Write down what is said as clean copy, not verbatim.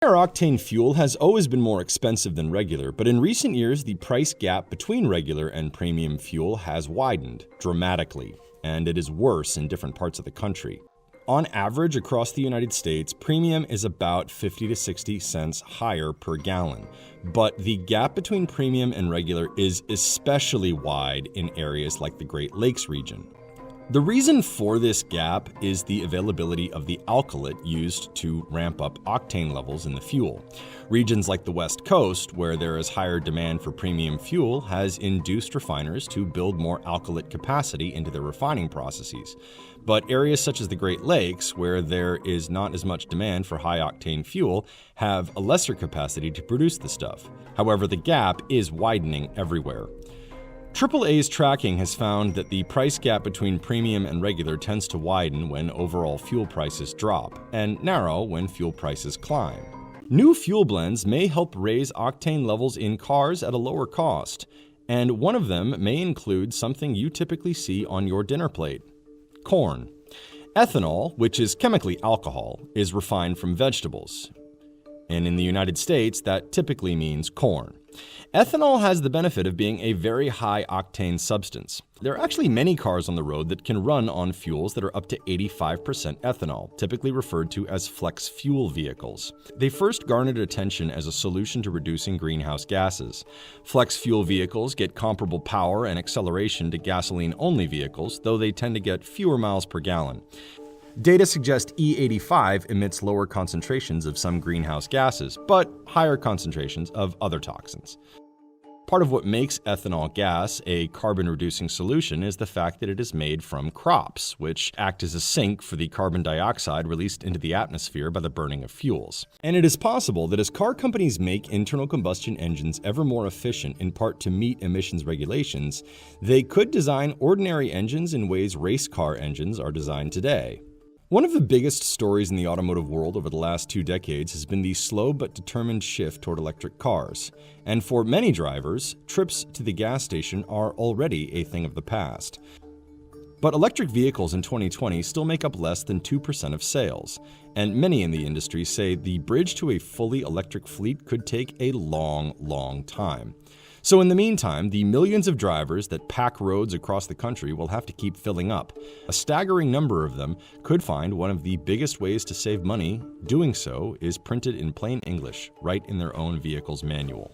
Higher octane fuel has always been more expensive than regular, but in recent years, the price gap between regular and premium fuel has widened dramatically, and it is worse in different parts of the country. On average, across the United States, premium is about 50 to 60 cents higher per gallon, but the gap between premium and regular is especially wide in areas like the Great Lakes region. The reason for this gap is the availability of the alkylate used to ramp up octane levels in the fuel. Regions like the West Coast, where there is higher demand for premium fuel, has induced refiners to build more alkylate capacity into their refining processes. But areas such as the Great Lakes, where there is not as much demand for high-octane fuel, have a lesser capacity to produce the stuff. However, the gap is widening everywhere. AAA's tracking has found that the price gap between premium and regular tends to widen when overall fuel prices drop, and narrow when fuel prices climb. New fuel blends may help raise octane levels in cars at a lower cost, and one of them may include something you typically see on your dinner plate: corn. Ethanol, which is chemically alcohol, is refined from vegetables. And in the United States, that typically means corn. Ethanol has the benefit of being a very high-octane substance. There are actually many cars on the road that can run on fuels that are up to 85% ethanol, typically referred to as flex fuel vehicles. They first garnered attention as a solution to reducing greenhouse gases. Flex fuel vehicles get comparable power and acceleration to gasoline-only vehicles, though they tend to get fewer miles per gallon. Data suggest E85 emits lower concentrations of some greenhouse gases, but higher concentrations of other toxins. Part of what makes ethanol gas a carbon-reducing solution is the fact that it is made from crops, which act as a sink for the carbon dioxide released into the atmosphere by the burning of fuels. And it is possible that as car companies make internal combustion engines ever more efficient, in part to meet emissions regulations, they could design ordinary engines in ways race car engines are designed today. One of the biggest stories in the automotive world over the last 2 decades has been the slow but determined shift toward electric cars. And for many drivers, trips to the gas station are already a thing of the past. But electric vehicles in 2020 still make up less than 2% of sales, and many in the industry say the bridge to a fully electric fleet could take a long time. So in the meantime, the millions of drivers that pack roads across the country will have to keep filling up. A staggering number of them could find one of the biggest ways to save money. Doing so is printed in plain English, right in their own vehicle's manual.